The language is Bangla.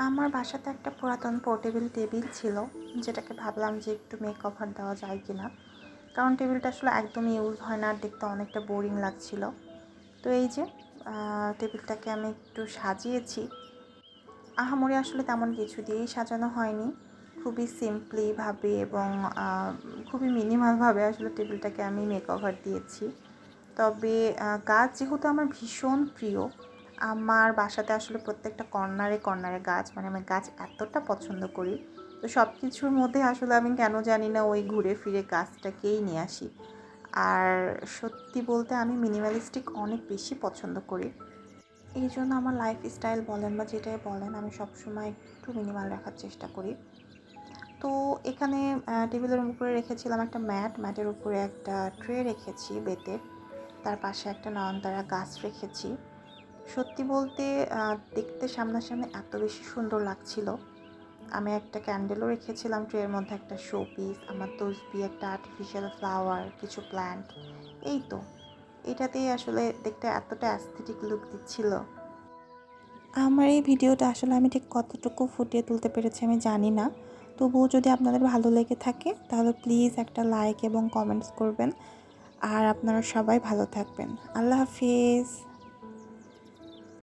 আমার বাসাতে একটা পুরাতন পোর্টেবল টেবিল ছিল, যেটাকে ভাবলাম যে একটু মেকওভার দেওয়া যায় কিনা, কারণ টেবিলটা আসলে একদমই ইউজ হয় না, দেখতে অনেকটা বোরিং লাগছিল। তো এই যে টেবিলটাকে আমি একটু সাজিয়েছি। আহামরি আসলে তেমন কিছু দিয়েই সাজানো হয়নি, খুবই সিম্পলিভাবে এবং খুবই মিনিমালভাবে আসলে টেবিলটাকে আমি মেকওভার দিয়েছি। তবে গাছ যেহেতু আমার ভীষণ প্রিয়, আমার বাসাতে আসলে প্রত্যেকটা কর্নারে কর্নারে গাছ, মানে আমি গাছ এতটা পছন্দ করি, তো সব কিছুর মধ্যে আসলে আমি কেন জানি না ওই ঘুরে ফিরে গাছটাকেই নিয়ে আসি। আর সত্যি বলতে আমি মিনিমালিস্টিক অনেক বেশি পছন্দ করি, এই জন্য আমার লাইফস্টাইল বলেন বা যেটাই বলেন, আমি সবসময় একটু মিনিমাল রাখার চেষ্টা করি। তো এখানে টেবিলের উপরে রেখেছিলাম একটা ম্যাটের উপরে একটা ট্রে রেখেছি বেতের, তার পাশে একটা নয়নতারা গাছ রেখেছি। সত্যি বলতে দেখতে সামনাসামনি এত বেশি সুন্দর লাগছিল। আমি একটা ক্যান্ডেলও রেখেছিলাম ট্রের মধ্যে, একটা শো পিস, আমার তসবি, একটা আর্টিফিশিয়াল ফ্লাওয়ার, কিছু প্ল্যান্ট। এই তো এটাতেই আসলে দেখতে এতটা অ্যাস্থেটিক লুক দিচ্ছিল। আমার এই ভিডিওটা আসলে আমি ঠিক কতটুকু ফুটিয়ে তুলতে পেরেছি আমি জানি না, তবুও যদি আপনাদের ভালো লেগে থাকে তাহলে প্লিজ একটা লাইক এবং কমেন্টস করবেন। আর আপনারা সবাই ভালো থাকবেন। আল্লাহ হাফিজ।